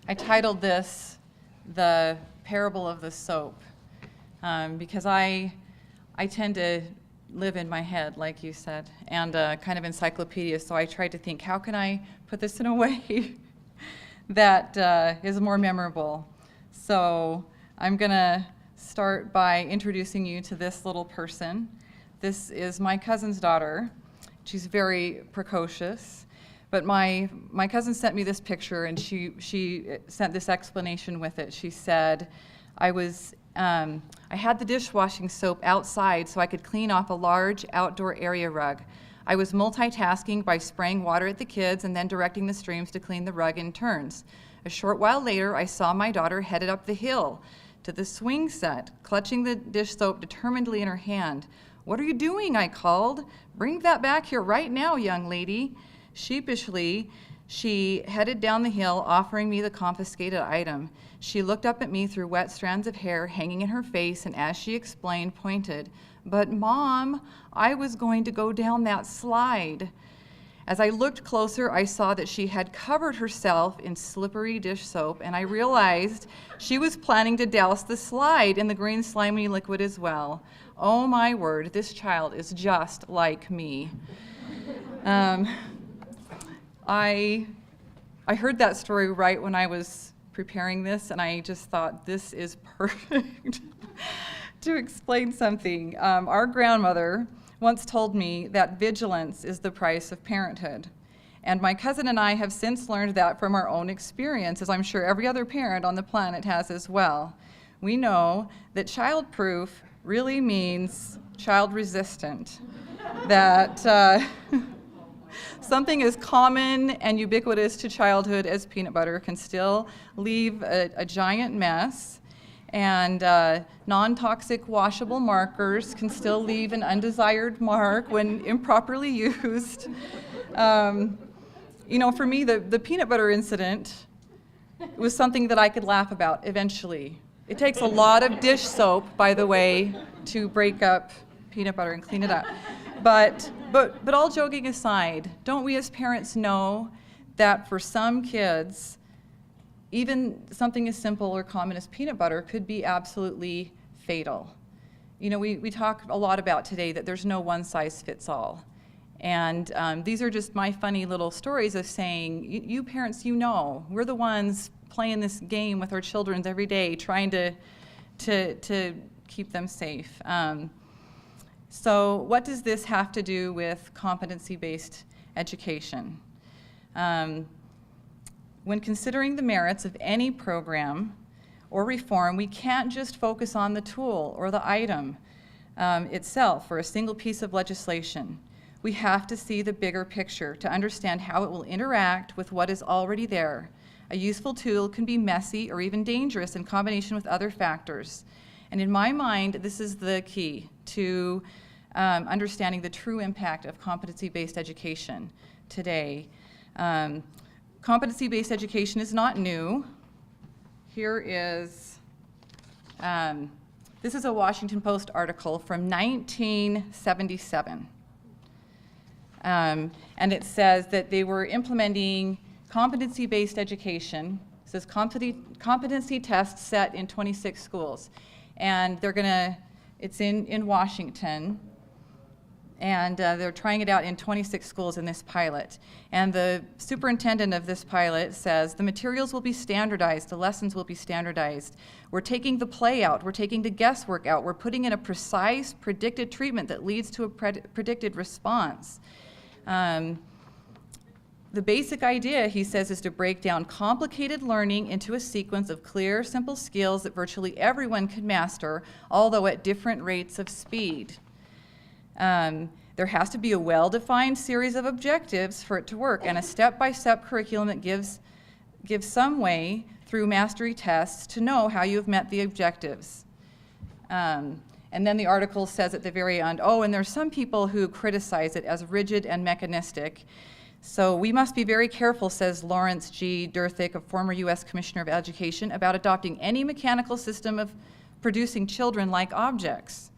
I titled this The Parable of the Soap, because I tend to live in my head, like you said, and kind of encyclopedia, so I tried to think, how can I put this in a way that is more memorable? So I'm going to start by introducing you to this little person. This is my cousin's daughter. She's very precocious, but my cousin sent me this picture, and she sent this explanation with it. She said, I had the dishwashing soap outside so I could clean off a large outdoor area rug. I was multitasking by spraying water at the kids and then directing the streams to clean the rug in turns. A short while later, I saw my daughter headed up the hill to the swing set, clutching the dish soap determinedly in her hand. "What are you doing?" I called. "Bring that back here right now, young lady." Sheepishly, she headed down the hill, offering me the confiscated item. She looked up at me through wet strands of hair hanging in her face, and as she explained, pointed, "But Mom, I was going to go down that slide." As I looked closer, I saw that she had covered herself in slippery dish soap, and I realized she was planning to douse the slide in the green slimy liquid as well. Oh my word, this child is just like me. I heard that story right when I was preparing this, and I just thought, this is perfect to explain something. Our grandmother once told me that vigilance is the price of parenthood. And my cousin and I have since learned that from our own experience, as I'm sure every other parent on the planet has as well. We know that child-proof really means child-resistant, that something as common and ubiquitous to childhood as peanut butter can still leave a giant mess, and non-toxic washable markers can still leave an undesired mark when improperly used. You know, for me, the peanut butter incident was something that I could laugh about eventually. It takes a lot of dish soap, by the way, to break up peanut butter and clean it up. But all joking aside, don't we as parents know that for some kids, even something as simple or common as peanut butter could be absolutely fatal? You know, we talk a lot about today that there's no one size fits all. And these are just my funny little stories of saying, you parents, you know, we're the ones playing this game with our children every day, trying to keep them safe. So what does this have to do with competency-based education? When considering the merits of any program or reform, we can't just focus on the tool or the item itself or a single piece of legislation. We have to see the bigger picture to understand how it will interact with what is already there. A useful tool can be messy or even dangerous in combination with other factors. And in my mind, this is the key to understanding the true impact of competency-based education today. Competency-based education is not new. Here is, this is a Washington Post article from 1977. And it says that they were implementing competency-based education. It says competency tests set in 26 schools. And it's in Washington. And they're trying it out in 26 schools in this pilot. And the superintendent of this pilot says, the materials will be standardized, the lessons will be standardized. We're taking the play out, we're taking the guesswork out, we're putting in a precise, predicted treatment that leads to a predicted response. The basic idea, he says, is to break down complicated learning into a sequence of clear, simple skills that virtually everyone can master, although at different rates of speed. There has to be a well-defined series of objectives for it to work, and a step-by-step curriculum that gives some way through mastery tests to know how you've met the objectives. And then the article says at the very end, oh, and there's some people who criticize it as rigid and mechanistic. So we must be very careful, says Lawrence G. Durthick, a former U.S. Commissioner of Education, about adopting any mechanical system of producing children like objects.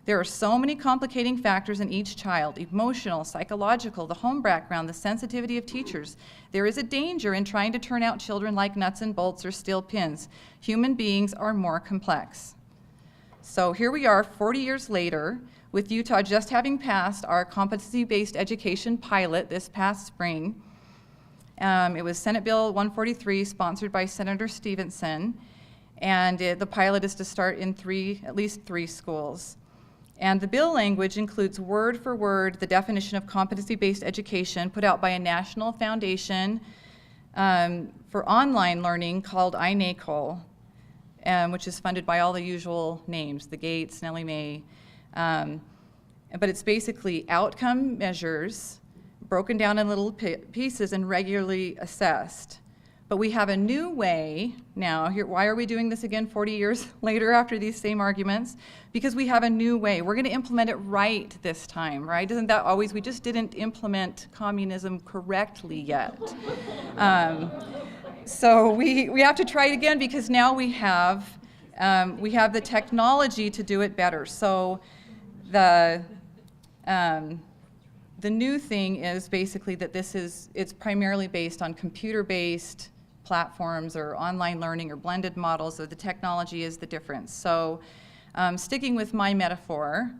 There are so many complicating factors in each child: emotional, psychological, the home background, the sensitivity of teachers. There is a danger in trying to turn out children like nuts and bolts or steel pins. Human beings are more complex. So here we are 40 years later, with Utah just having passed our competency-based education pilot this past spring. It was Senate Bill 143, sponsored by Senator Stevenson, and the pilot is to start in at least three schools. And the bill language includes word for word the definition of competency-based education put out by a national foundation for online learning called iNACOL, which is funded by all the usual names, the Gates, Nellie Mae. But it's basically outcome measures broken down in little pieces and regularly assessed. But we have a new way now. Why are we doing this again 40 years later after these same arguments? Because we have a new way. We're going to implement it right this time, right? Isn't that always? We just didn't implement communism correctly yet. So we have to try it again, because now we have the technology to do it better. So the new thing is basically that it's primarily based on computer-based platforms or online learning or blended models, so the technology is the difference. So sticking with my metaphor,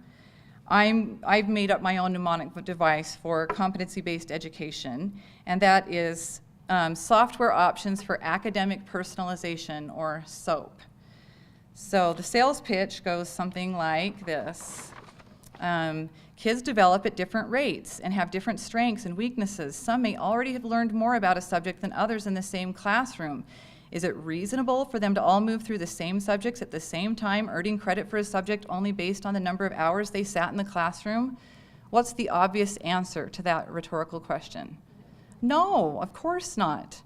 I've made up my own mnemonic device for competency-based education, and that is software options for academic personalization, or SOAP. So the sales pitch goes something like this. Kids develop at different rates and have different strengths and weaknesses. Some may already have learned more about a subject than others in the same classroom. Is it reasonable for them to all move through the same subjects at the same time, earning credit for a subject only based on the number of hours they sat in the classroom? What's the obvious answer to that rhetorical question? No, of course not.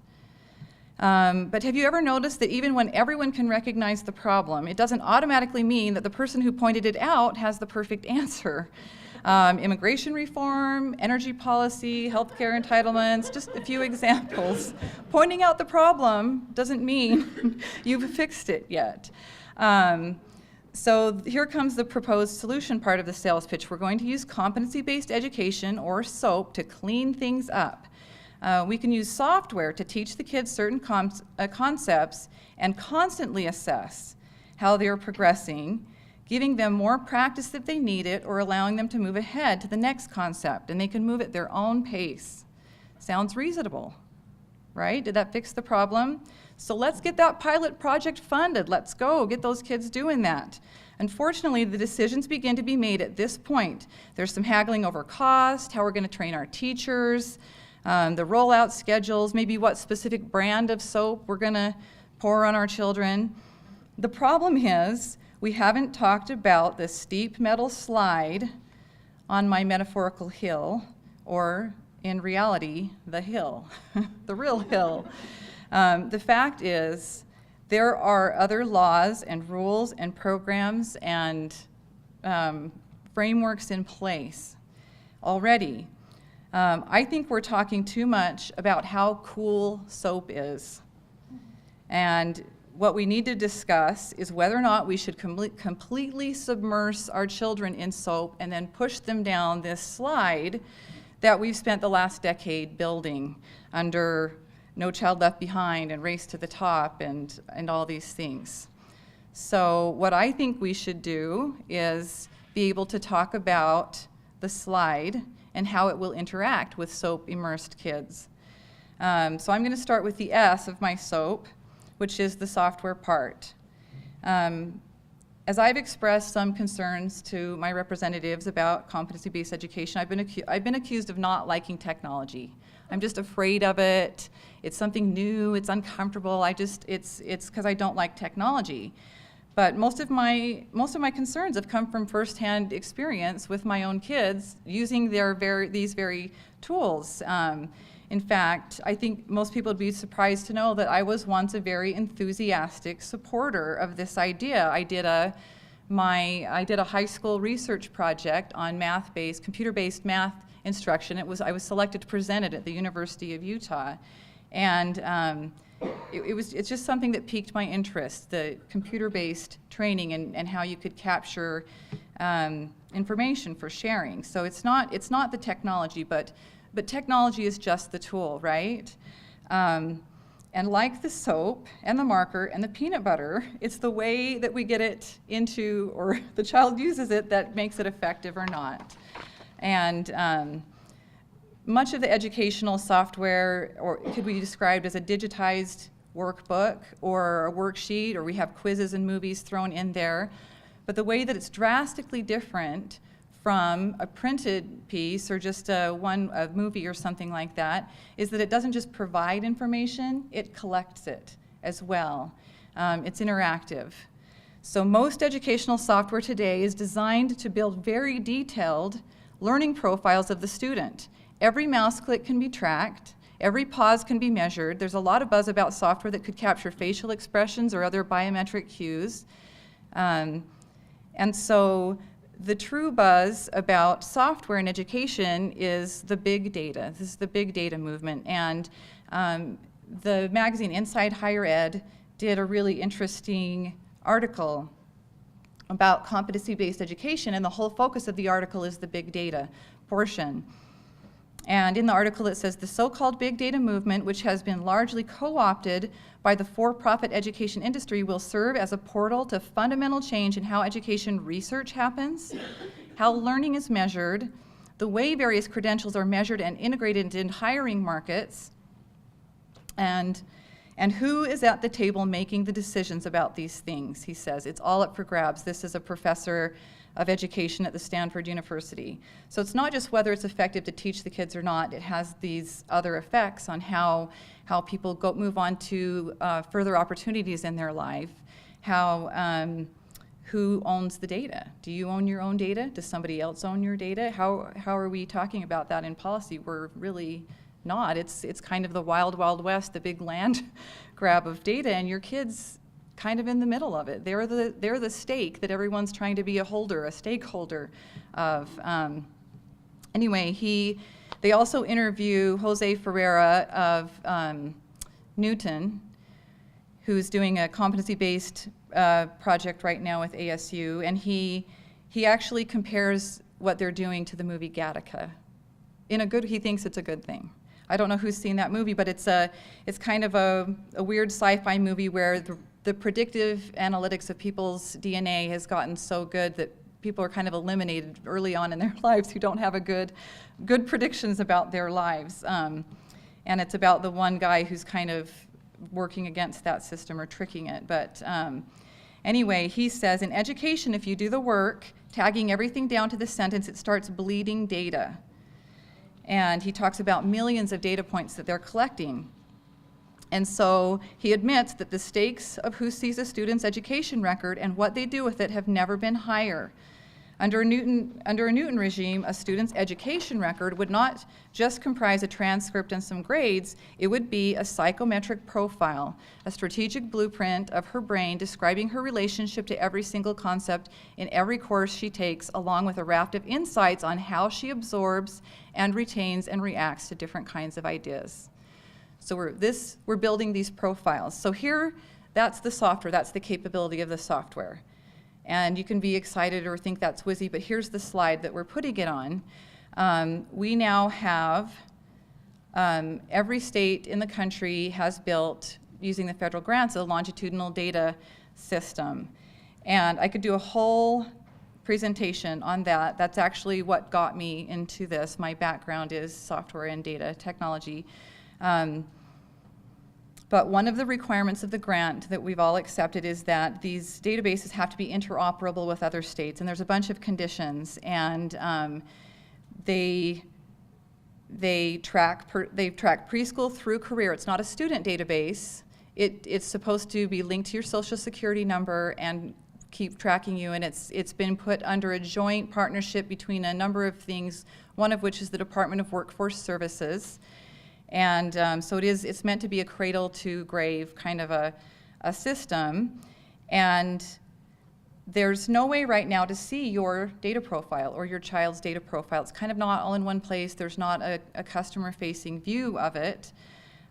But have you ever noticed that even when everyone can recognize the problem, it doesn't automatically mean that the person who pointed it out has the perfect answer? Immigration reform, energy policy, healthcare entitlements, just a few examples. Pointing out the problem doesn't mean you've fixed it yet. So here comes the proposed solution part of the sales pitch. We're going to use competency-based education, or SOAP, to clean things up. We can use software to teach the kids certain concepts and constantly assess how they're progressing, giving them more practice if they need it, or allowing them to move ahead to the next concept, and they can move at their own pace. Sounds reasonable, right? Did that fix the problem? So let's get that pilot project funded. Let's go, get those kids doing that. Unfortunately, the decisions begin to be made at this point. There's some haggling over cost, how we're going to train our teachers, the rollout schedules, maybe what specific brand of soap we're going to pour on our children. The problem is, we haven't talked about the steep metal slide on my metaphorical hill, or in reality, the hill, the real hill. The fact is, there are other laws and rules and programs and frameworks in place already. I think we're talking too much about how cool soap is. And what we need to discuss is whether or not we should completely submerge our children in soap and then push them down this slide that we've spent the last decade building under No Child Left Behind and Race to the Top and all these things. So what I think we should do is be able to talk about the slide and how it will interact with soap-immersed kids. So I'm going to start with the S of my SOAP, which is the software part. As I've expressed some concerns to my representatives about competency-based education, I've been accused of not liking technology. I'm just afraid of it. It's something new. It's uncomfortable. It's because I don't like technology. But most of my concerns have come from firsthand experience with my own kids using these very tools. In fact, I think most people would be surprised to know that I was once a very enthusiastic supporter of this idea. I did a high school research project on computer-based math instruction. I was selected to present it at the University of Utah, and it's just something that piqued my interest, the computer-based training and how you could capture information for sharing. So it's not the technology, but technology is just the tool, right? And like the soap and the marker and the peanut butter, it's the way that we get it into, or the child uses it, that makes it effective or not. And much of the educational software could be described as a digitized workbook or a worksheet, or we have quizzes and movies thrown in there. But the way that it's drastically different from a printed piece or just a movie or something like that is that it doesn't just provide information, it collects it as well. It's interactive. So most educational software today is designed to build very detailed learning profiles of the student. Every mouse click can be tracked. Every pause can be measured. There's a lot of buzz about software that could capture facial expressions or other biometric cues. And so the true buzz about software in education is the big data. This is the big data movement. And the magazine Inside Higher Ed did a really interesting article about competency-based education, and the whole focus of the article is the big data portion. And in the article it says, the so-called big data movement, which has been largely co-opted by the for-profit education industry, will serve as a portal to fundamental change in how education research happens, how learning is measured, the way various credentials are measured and integrated into hiring markets, and who is at the table making the decisions about these things, he says. It's all up for grabs. This is a professor of education at the Stanford University. So it's not just whether it's effective to teach the kids or not, it has these other effects on how people move on to further opportunities in their life, who owns the data. Do you own your own data? Does somebody else own your data? How are we talking about that in policy? We're really not. It's kind of the wild, wild west, the big land grab of data, and your kids kind of in the middle of it. They're the stake that everyone's trying to be a stakeholder of. Anyway, they also interview Jose Ferreira of Newton, who's doing a competency-based project right now with ASU, and he actually compares what they're doing to the movie Gattaca. He thinks it's a good thing. I don't know who's seen that movie, but it's kind of a weird sci-fi movie where the predictive analytics of people's DNA has gotten so good that people are kind of eliminated early on in their lives who don't have a good predictions about their lives. And it's about the one guy who's kind of working against that system or tricking it. But anyway, he says, in education, if you do the work, tagging everything down to the sentence, it starts bleeding data. And he talks about millions of data points that they're collecting. And so he admits that the stakes of who sees a student's education record and what they do with it have never been higher. Under a Newton regime, a student's education record would not just comprise a transcript and some grades, it would be a psychometric profile, a strategic blueprint of her brain describing her relationship to every single concept in every course she takes, along with a raft of insights on how she absorbs and retains and reacts to different kinds of ideas. So we're building these profiles. So here, that's the software, that's the capability of the software. And you can be excited or think that's whizzy, but here's the slide that we're putting it on. We now have, every state in the country has built, using the federal grants, a longitudinal data system. And I could do a whole presentation on that. That's actually what got me into this. My background is software and data technology. But one of the requirements of the grant that we've all accepted is that these databases have to be interoperable with other states, and there's a bunch of conditions, and they've tracked preschool through career. It's not a student database. It's supposed to be linked to your social security number and keep tracking you, and it's been put under a joint partnership between a number of things, one of which is the Department of Workforce Services. And so it's meant to be a cradle to grave kind of a system. And there's no way right now to see your data profile or your child's data profile. It's kind of not all in one place. There's not a customer-facing view of it.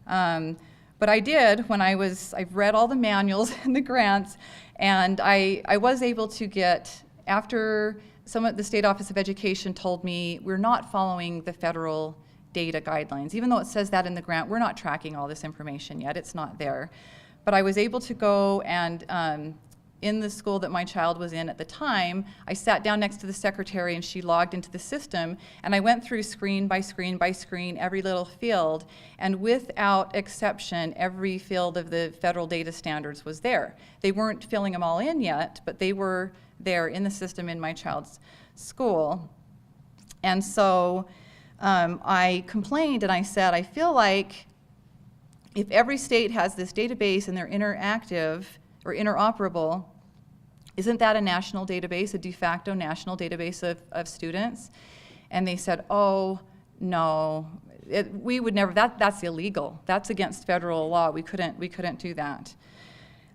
But I did when I've read all the manuals and the grants, and I was able to get, after the State Office of Education told me we're not following the federal data guidelines. Even though it says that in the grant, we're not tracking all this information yet. It's not there. But I was able to go and in the school that my child was in at the time, I sat down next to the secretary and she logged into the system, and I went through screen by screen by screen every little field, and without exception, every field of the federal data standards was there. They weren't filling them all in yet, but they were there in the system in my child's school. And so I complained and I said, I feel like if every state has this database and they're interactive or interoperable, isn't that a national database, a de facto national database of students? And they said, oh, no, we would never, that's illegal. That's against federal law. We couldn't do that.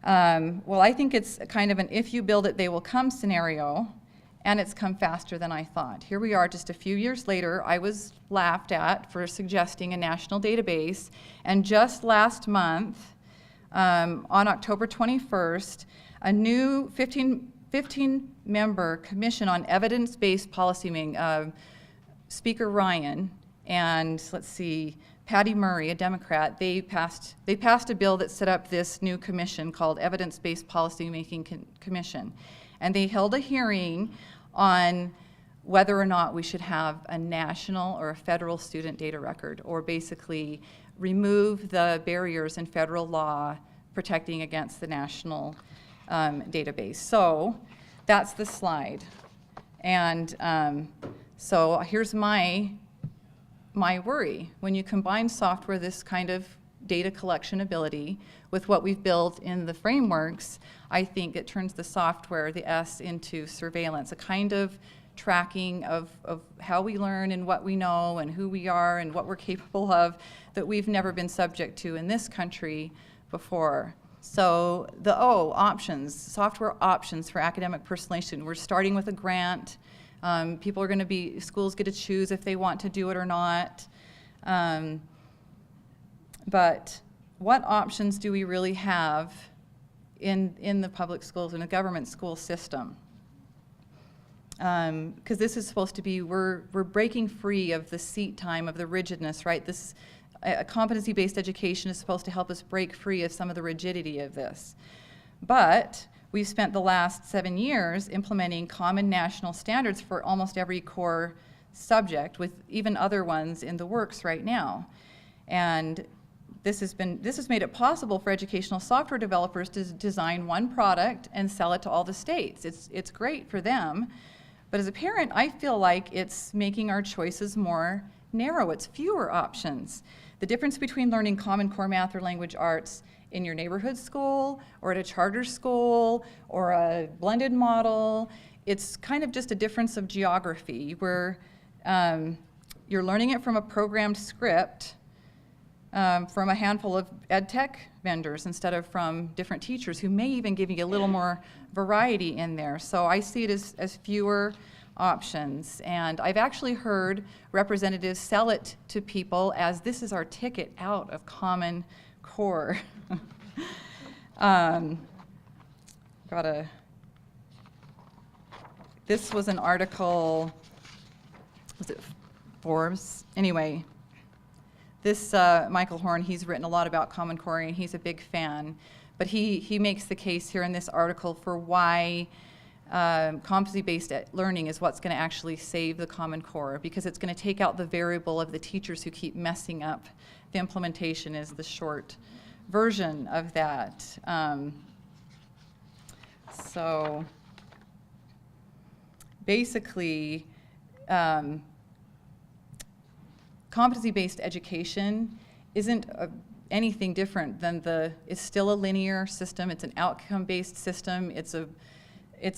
Well, I think it's kind of an if you build it, they will come scenario, and it's come faster than I thought. Here we are just a few years later. I was laughed at for suggesting a national database, and just last month, on October 21st, a new 15-member commission on evidence-based policymaking, Speaker Ryan and, let's see, Patty Murray, a Democrat, they passed a bill that set up this new commission called Evidence-Based Policymaking Commission. And they held a hearing on whether or not we should have a national or a federal student data record, or basically remove the barriers in federal law protecting against the national database. So that's the slide. And so here's my worry. When you combine software, this kind of data collection ability, with what we've built in the frameworks, I think it turns the software, the S, into surveillance, a kind of tracking of how we learn and what we know and who we are and what we're capable of that we've never been subject to in this country before. So the O, options, software options for academic personalization. We're starting with a grant. People are going to be, schools get to choose if they want to do it or not. But what options do we really have in the public schools, in the government school system? Because this is supposed to be, we're breaking free of the seat time, of the rigidness, right? This a competency-based education is supposed to help us break free of some of the rigidity of this. But we've spent the last 7 years implementing common national standards for almost every core subject, with even other ones in the works right now. And this has made it possible for educational software developers to design one product and sell it to all the states. It's great for them, but as a parent, I feel like it's making our choices more narrow. It's fewer options. The difference between learning Common Core math or language arts in your neighborhood school or at a charter school or a blended model, it's kind of just a difference of geography where you're learning it from a programmed script from a handful of ed tech vendors instead of from different teachers who may even give you a little more variety in there. So I see it as fewer options. And I've actually heard representatives sell it to people as this is our ticket out of Common Core. This was an article, was it Forbes? Anyway, this Michael Horn, he's written a lot about Common Core and he's a big fan, but he makes the case here in this article for why competency-based learning is what's going to actually save the Common Core, because it's going to take out the variable of the teachers who keep messing up. The implementation is the short version of that. So basically, competency-based education isn't anything different than it's still a linear system, it's an outcome-based system, it's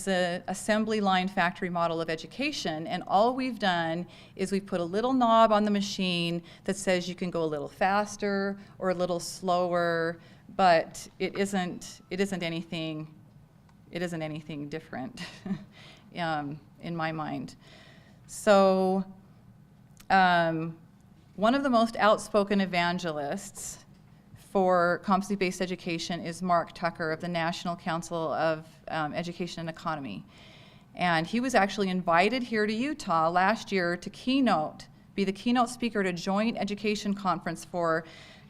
a assembly line factory model of education, and all we've done is we've put a little knob on the machine that says you can go a little faster or a little slower, but it isn't anything different in my mind. So one of the most outspoken evangelists for competency-based education is Mark Tucker of the National Council of Education and Economy. And he was actually invited here to Utah last year to be the keynote speaker at a joint education conference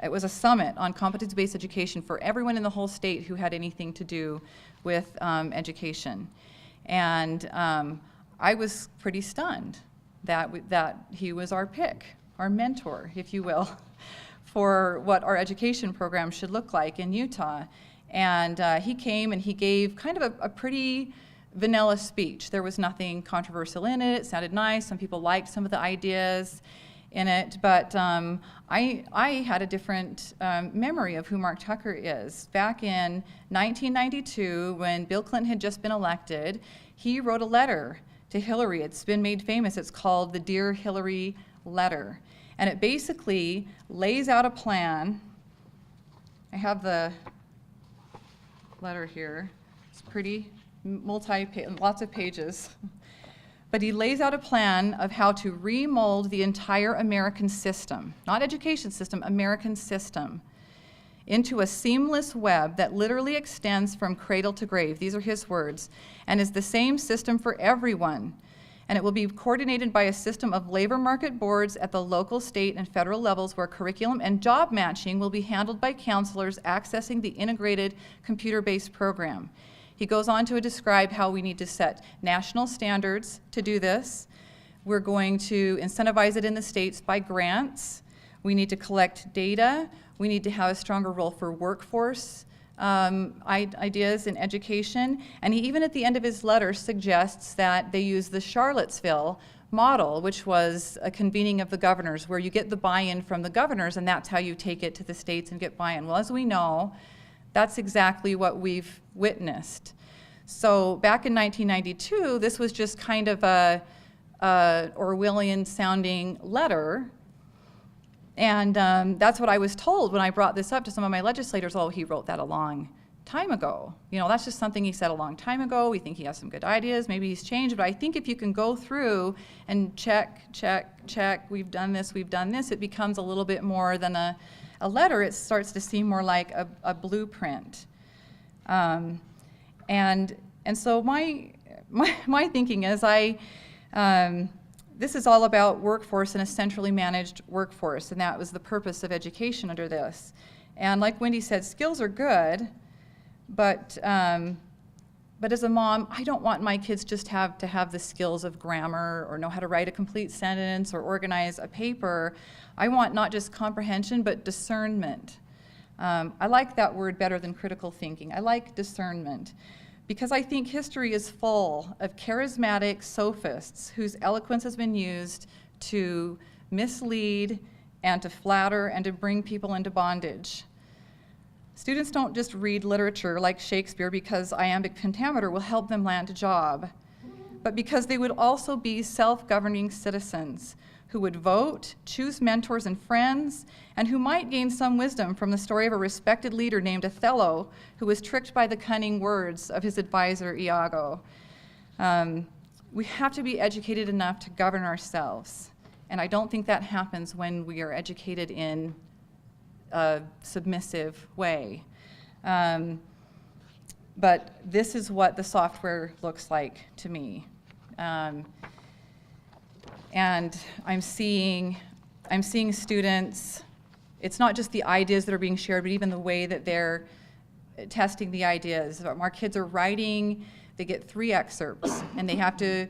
it was a summit on competency-based education for everyone in the whole state who had anything to do with education. And I was pretty stunned that he was our pick, our mentor, if you will, for what our education program should look like in Utah. And he came and he gave kind of a pretty vanilla speech. There was nothing controversial in it. It sounded nice. Some people liked some of the ideas in it, but I had a different memory of who Mark Tucker is. Back in 1992, when Bill Clinton had just been elected, he wrote a letter to Hillary. It's been made famous. It's called the Dear Hillary Letter. And it basically lays out a plan. I have the letter here. It's pretty lots of pages. But he lays out a plan of how to remold the entire American system, not education system, American system, into a seamless web that literally extends from cradle to grave. These are his words, and is the same system for everyone. And it will be coordinated by a system of labor market boards at the local, state, and federal levels where curriculum and job matching will be handled by counselors accessing the integrated computer-based program. He goes on to describe how we need to set national standards to do this. We're going to incentivize it in the states by grants. We need to collect data. We need to have a stronger role for workforce ideas in education. And he even at the end of his letter suggests that they use the Charlottesville model, which was a convening of the governors, where you get the buy-in from the governors, and that's how you take it to the states and get buy-in. Well, as we know, that's exactly what we've witnessed. So back in 1992, this was just kind of a Orwellian-sounding letter. And that's what I was told when I brought this up to some of my legislators. Oh, he wrote that a long time ago. You know, that's just something he said a long time ago. We think he has some good ideas. Maybe he's changed. But I think if you can go through and check, we've done this, it becomes a little bit more than a letter. It starts to seem more like a blueprint. And so my thinking is this is all about workforce and a centrally managed workforce, and that was the purpose of education under this. And like Wendy said, skills are good, but as a mom, I don't want my kids just to have the skills of grammar or know how to write a complete sentence or organize a paper. I want not just comprehension, but discernment. I like that word better than critical thinking. I like discernment, because I think history is full of charismatic sophists whose eloquence has been used to mislead and to flatter and to bring people into bondage. Students don't just read literature like Shakespeare because iambic pentameter will help them land a job, but because they would also be self-governing citizens who would vote, choose mentors and friends, and who might gain some wisdom from the story of a respected leader named Othello, who was tricked by the cunning words of his advisor Iago. We have to be educated enough to govern ourselves, and I don't think that happens when we are educated in a submissive way. But this is what the software looks like to me. And I'm seeing students, it's not just the ideas that are being shared, but even the way that they're testing the ideas. Our kids are writing, they get 3 excerpts, and they have to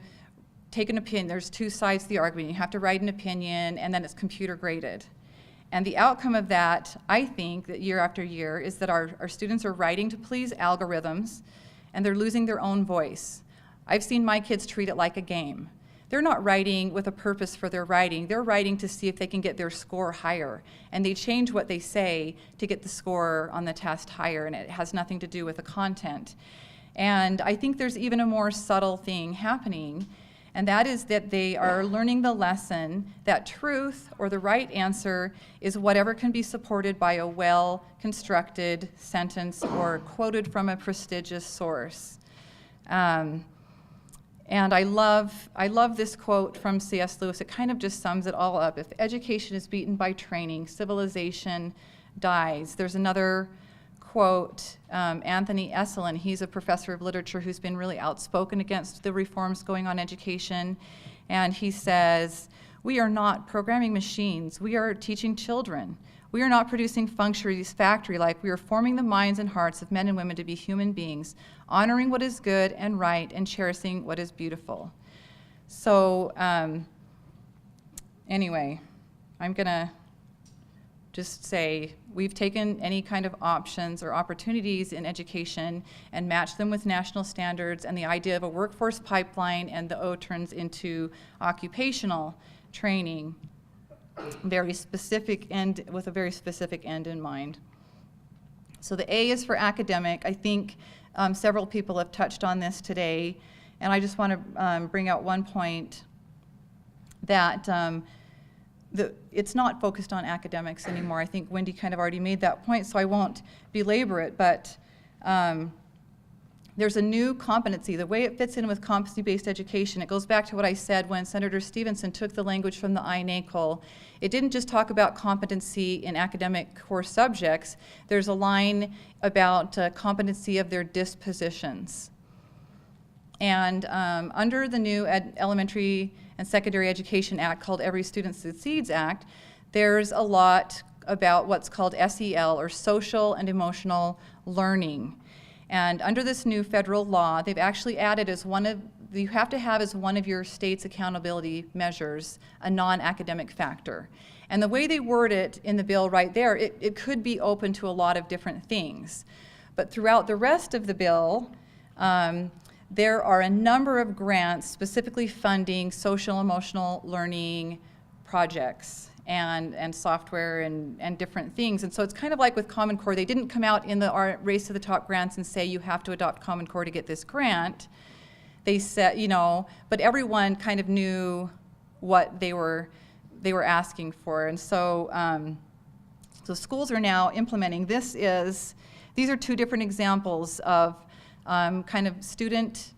take an opinion. There's 2 sides to the argument. You have to write an opinion, and then it's computer graded. And the outcome of that, I think, that year after year, is that our students are writing to please algorithms, and they're losing their own voice. I've seen my kids treat it like a game. They're not writing with a purpose for their writing. They're writing to see if they can get their score higher. And they change what they say to get the score on the test higher, and it has nothing to do with the content. And I think there's even a more subtle thing happening, and that is that they are learning the lesson that truth, or the right answer, is whatever can be supported by a well-constructed sentence or quoted from a prestigious source. And I love this quote from C.S. Lewis. It kind of just sums it all up. If education is beaten by training, civilization dies. There's another quote Anthony Esolen. He's a professor of literature who's been really outspoken against the reforms going on in education. And he says, "We are not programming machines. We are teaching children. We are not producing functionaries factory-like. We are forming the minds and hearts of men and women to be human beings, honoring what is good and right and cherishing what is beautiful." So anyway, I'm going to just say we've taken any kind of options or opportunities in education and matched them with national standards and the idea of a workforce pipeline, and the O turns into occupational training, very specific end, with a very specific end in mind. So the A is for academic. I think several people have touched on this today, and I just want to bring out one point that it's not focused on academics anymore. I think Wendy kind of already made that point, so I won't belabor it, but there's a new competency. The way it fits in with competency-based education, it goes back to what I said when Senator Stevenson took the language from the INACOL. It didn't just talk about competency in academic core subjects. There's a line about competency of their dispositions. And under the new Elementary and Secondary Education Act, called Every Student Succeeds Act, there's a lot about what's called SEL, or social and emotional learning. And under this new federal law, they've actually added as one of, you have to have as one of your state's accountability measures a non-academic factor. And the way they word it in the bill right there, it could be open to a lot of different things. But throughout the rest of the bill, there are a number of grants specifically funding social emotional learning projects and software and different things. And so it's kind of like with Common Core. They didn't come out in the Race to the Top grants and say you have to adopt Common Core to get this grant. They said, you know, but everyone kind of knew what they were asking for. And so, so schools are now implementing. These are two different examples of kind of student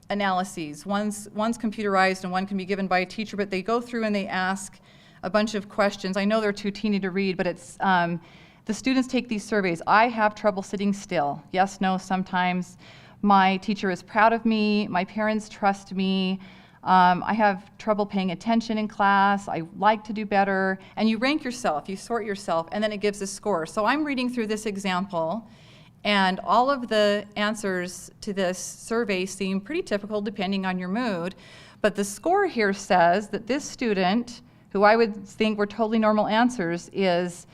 analyses. One's computerized and one can be given by a teacher, but they go through and they ask a bunch of questions. I know they're too teeny to read, but it's the students take these surveys. I have trouble sitting still. Yes, no, sometimes. My teacher is proud of me. My parents trust me. I have trouble paying attention in class. I like to do better. And you rank yourself, you sort yourself, and then it gives a score. So I'm reading through this example, and all of the answers to this survey seem pretty typical depending on your mood. But the score here says that this student, who I would think were totally normal answers, is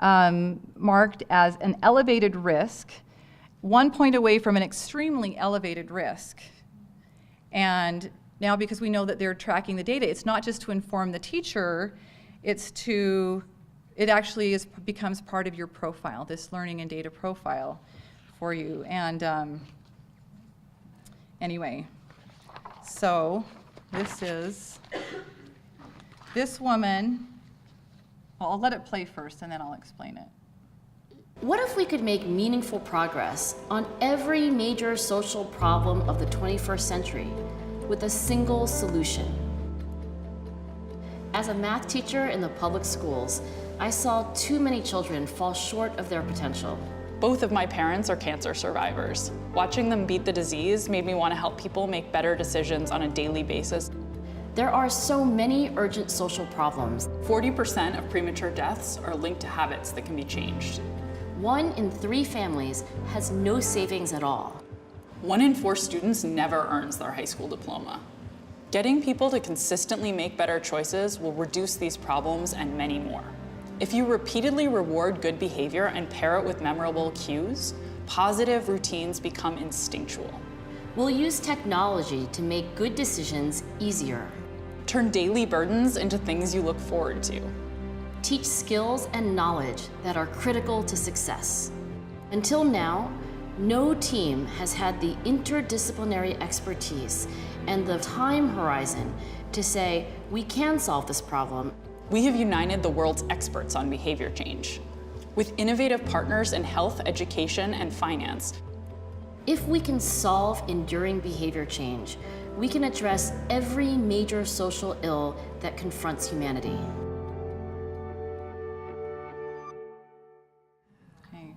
marked as an elevated risk, 1 point away from an extremely elevated risk. And now, because we know that they're tracking the data, it's not just to inform the teacher, it actually becomes part of your profile, this learning and data profile for you. And anyway, so this woman, well, I'll let it play first and then I'll explain it. What if we could make meaningful progress on every major social problem of the 21st century with a single solution? As a math teacher in the public schools, I saw too many children fall short of their potential. Both of my parents are cancer survivors. Watching them beat the disease made me want to help people make better decisions on a daily basis. There are so many urgent social problems. 40% of premature deaths are linked to habits that can be changed. 1 in 3 families has no savings at all. 1 in 4 students never earns their high school diploma. Getting people to consistently make better choices will reduce these problems and many more. If you repeatedly reward good behavior and pair it with memorable cues, positive routines become instinctual. We'll use technology to make good decisions easier. Turn daily burdens into things you look forward to. Teach skills and knowledge that are critical to success. Until now, no team has had the interdisciplinary expertise and the time horizon to say, we can solve this problem. We have united the world's experts on behavior change. With innovative partners in health, education, and finance. If we can solve enduring behavior change, we can address every major social ill that confronts humanity. Okay.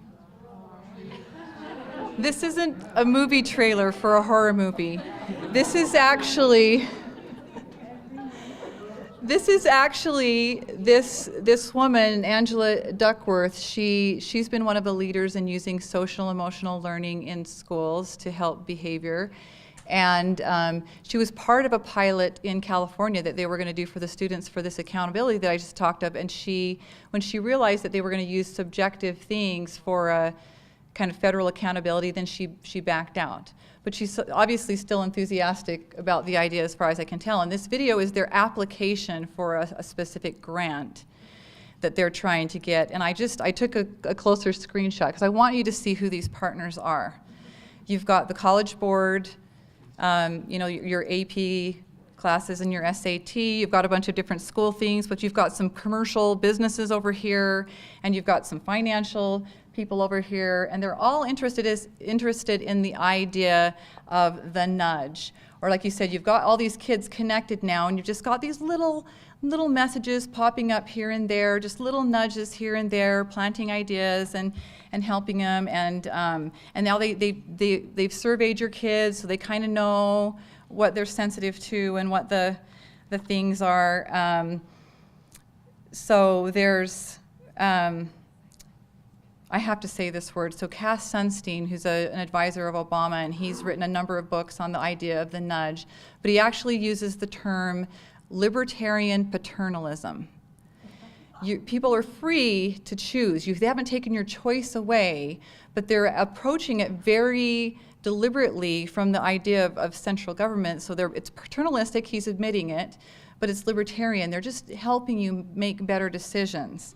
This isn't a movie trailer for a horror movie. This is actually this woman, Angela Duckworth. She's been one of the leaders in using social emotional learning in schools to help behavior. And she was part of a pilot in California that they were going to do for the students for this accountability that I just talked of. And when she realized that they were going to use subjective things for a kind of federal accountability, then she backed out. But she's obviously still enthusiastic about the idea as far as I can tell. And this video is their application for a specific grant that they're trying to get. And I took a closer screenshot because I want you to see who these partners are. You've got the College Board, your AP classes and your SAT. You've got a bunch of different school things, but you've got some commercial businesses over here, and you've got some financial people over here, and they're all interested in the idea of the nudge. Or like you said, you've got all these kids connected now, and you've just got these little messages popping up here and there, just little nudges here and there, planting ideas and helping them. And now they've surveyed your kids, so they kind of know what they're sensitive to and what the things are. So there's I have to say this word. So Cass Sunstein, who's an advisor of Obama, and he's written a number of books on the idea of the nudge, but he actually uses the term libertarian paternalism. People are free to choose. They haven't taken your choice away, but they're approaching it very deliberately from the idea of central government. So it's paternalistic, he's admitting it, but it's libertarian. They're just helping you make better decisions.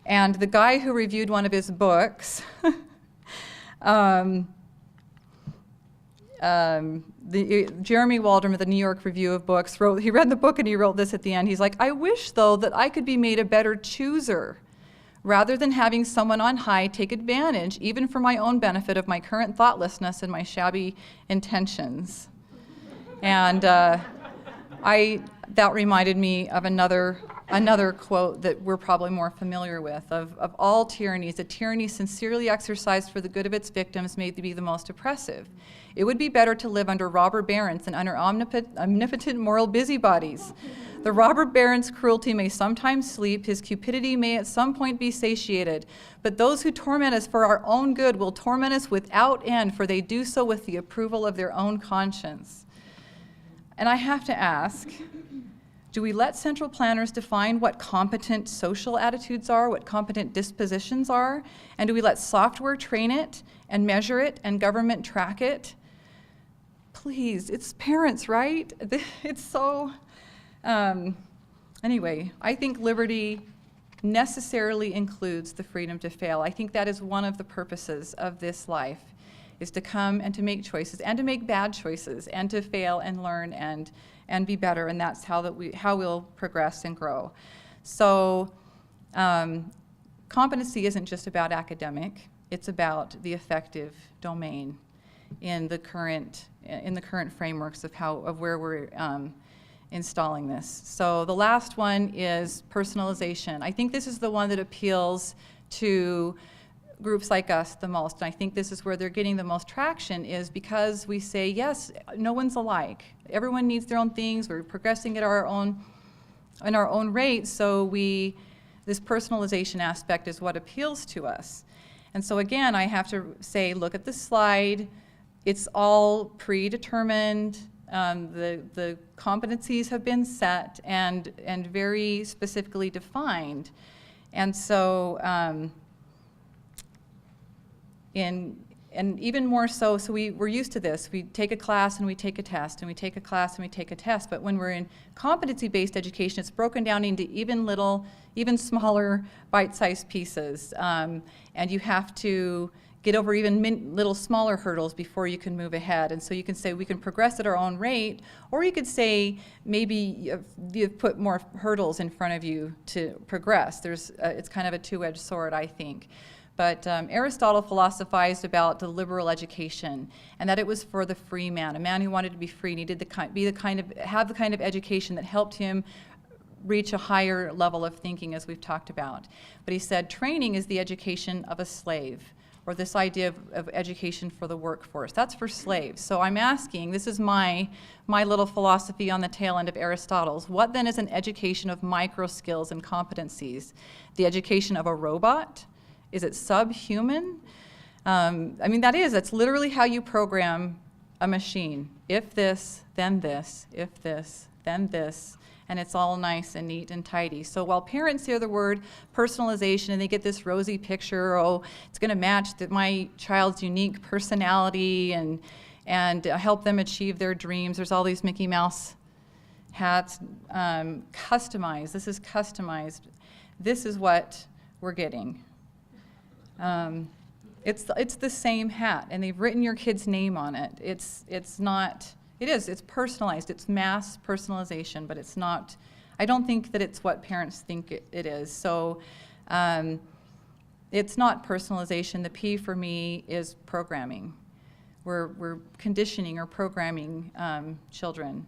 And the guy who reviewed one of his books, Jeremy Waldron of the New York Review of Books, he read the book and he wrote this at the end. He's like, I wish, though, that I could be made a better chooser, rather than having someone on high take advantage, even for my own benefit, of my current thoughtlessness and my shabby intentions. And that reminded me of another quote that we're probably more familiar with, of all tyrannies, a tyranny sincerely exercised for the good of its victims may be the most oppressive. It would be better to live under robber barons than under omnipotent moral busybodies. The robber baron's cruelty may sometimes sleep, his cupidity may at some point be satiated, but those who torment us for our own good will torment us without end, for they do so with the approval of their own conscience. And I have to ask, do we let central planners define what competent social attitudes are, what competent dispositions are? And do we let software train it and measure it and government track it? Please, it's parents, right? It's so, anyway, I think liberty necessarily includes the freedom to fail. I think that is one of the purposes of this life, is to come and to make choices and to make bad choices and to fail and learn and be better, and that's how we'll progress and grow. So competency isn't just about academic, it's about the affective domain in the current frameworks of where we're installing this. So the last one is personalization. I think this is the one that appeals to groups like us the most, and I think this is where they're getting the most traction, is because we say, yes, no one's alike. Everyone needs their own things. We're progressing at our own rate, so this personalization aspect is what appeals to us. And so again, I have to say, look at the slide. It's all predetermined. The competencies have been set and very specifically defined. And so and even more so we're used to this. We take a class and we take a test, and we take a class and we take a test. But when we're in competency-based education, it's broken down into even smaller bite-sized pieces. And you have to get over even little smaller hurdles before you can move ahead. And so you can say we can progress at our own rate, or you could say maybe you've put more hurdles in front of you to progress. It's kind of a two-edged sword, I think. But Aristotle philosophized about the liberal education, and that it was for the free man, a man who wanted to be free, needed to have the kind of education that helped him reach a higher level of thinking, as we've talked about. But he said training is the education of a slave, or this idea of education for the workforce. That's for slaves. So I'm asking, this is my little philosophy on the tail end of Aristotle's, what then is an education of micro skills and competencies? The education of a robot? Is it subhuman? I mean, that's literally how you program a machine. If this, then this, if this, then this, and it's all nice and neat and tidy. So while parents hear the word personalization and they get this rosy picture, oh, it's going to match my child's unique personality and help them achieve their dreams. There's all these Mickey Mouse hats. Customized. This is customized. This is what we're getting. It's the same hat, and they've written your kid's name on it. It's personalized. It's mass personalization, but it's not, I don't think that it's what parents think it is. So it's not personalization. The P for me is programming. We're conditioning or programming children.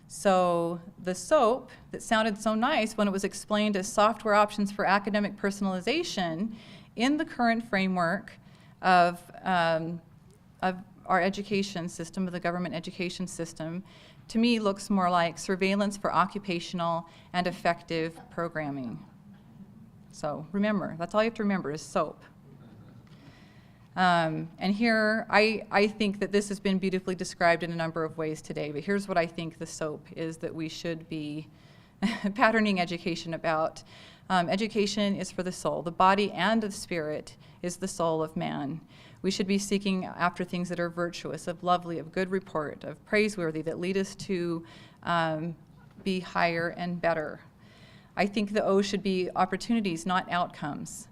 So the SOAP that sounded so nice when it was explained as software options for academic personalization in the current framework of our education system, of the government education system, to me looks more like surveillance for occupational and effective programming. So remember, that's all you have to remember is SOAP. And here, I think that this has been beautifully described in a number of ways today, but here's what I think the SOAP is that we should be patterning education about. Education is for the soul. The body and the spirit is the soul of man. We should be seeking after things that are virtuous, of lovely, of good report, of praiseworthy, that lead us to be higher and better. I think the O should be opportunities, not outcomes.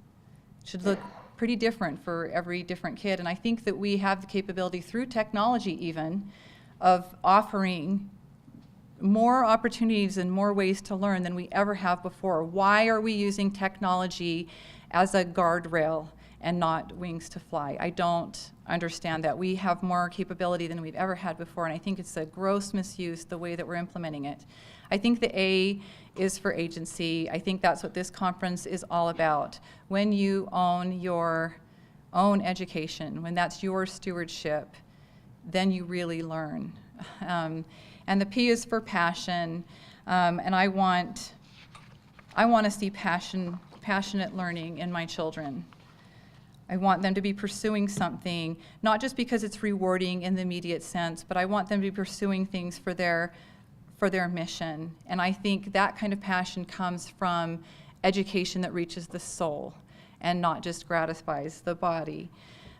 It should look pretty different for every different kid, and I think that we have the capability through technology even of offering more opportunities and more ways to learn than we ever have before. Why are we using technology as a guardrail and not wings to fly? I don't understand that. We have more capability than we've ever had before, and I think it's a gross misuse the way that we're implementing it. I think the A is for agency. I think that's what this conference is all about. When you own your own education, when that's your stewardship, then you really learn. And the P is for passion, and I want to see passionate learning in my children. I want them to be pursuing something, not just because it's rewarding in the immediate sense, but I want them to be pursuing things for their mission. And I think that kind of passion comes from education that reaches the soul and not just gratifies the body.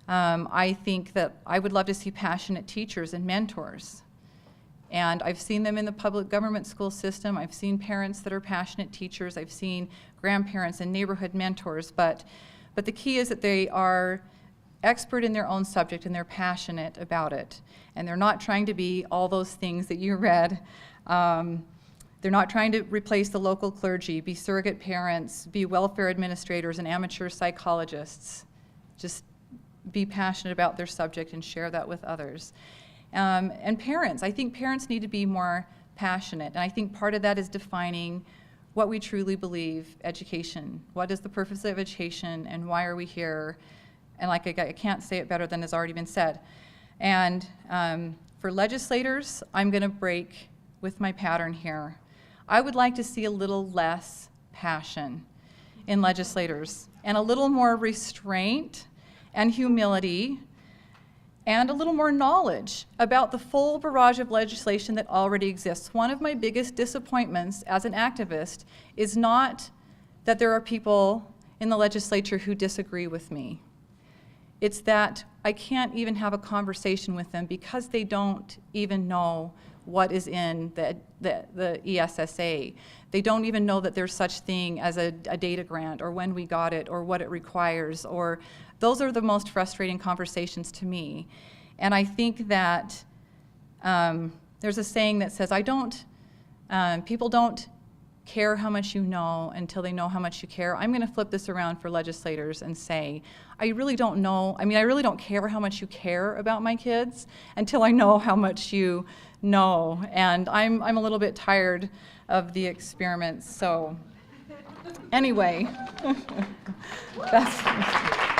I think that I would love to see passionate teachers and mentors. And I've seen them in the public government school system. I've seen parents that are passionate teachers. I've seen grandparents and neighborhood mentors. But the key is that they are expert in their own subject and they're passionate about it. And they're not trying to be all those things that you read. They're not trying to replace the local clergy, be surrogate parents, be welfare administrators and amateur psychologists. Just be passionate about their subject and share that with others. And parents, I think parents need to be more passionate, and I think part of that is defining what we truly believe education. What is the purpose of education, and why are we here? And like I can't say it better than has already been said. And for legislators, I'm going to break with my pattern here. I would like to see a little less passion in legislators, and a little more restraint and humility, and a little more knowledge about the full barrage of legislation that already exists. One of my biggest disappointments as an activist is not that there are people in the legislature who disagree with me. It's that I can't even have a conversation with them because they don't even know what is in the ESSA. They don't even know that there's such thing as a data grant, or when we got it, or what it requires, or those are the most frustrating conversations to me. And I think that there's a saying that says, people don't care how much you know until they know how much you care. I'm going to flip this around for legislators and say, I really don't care how much you care about my kids until I know how much you know. And I'm a little bit tired of the experiments. So anyway, that's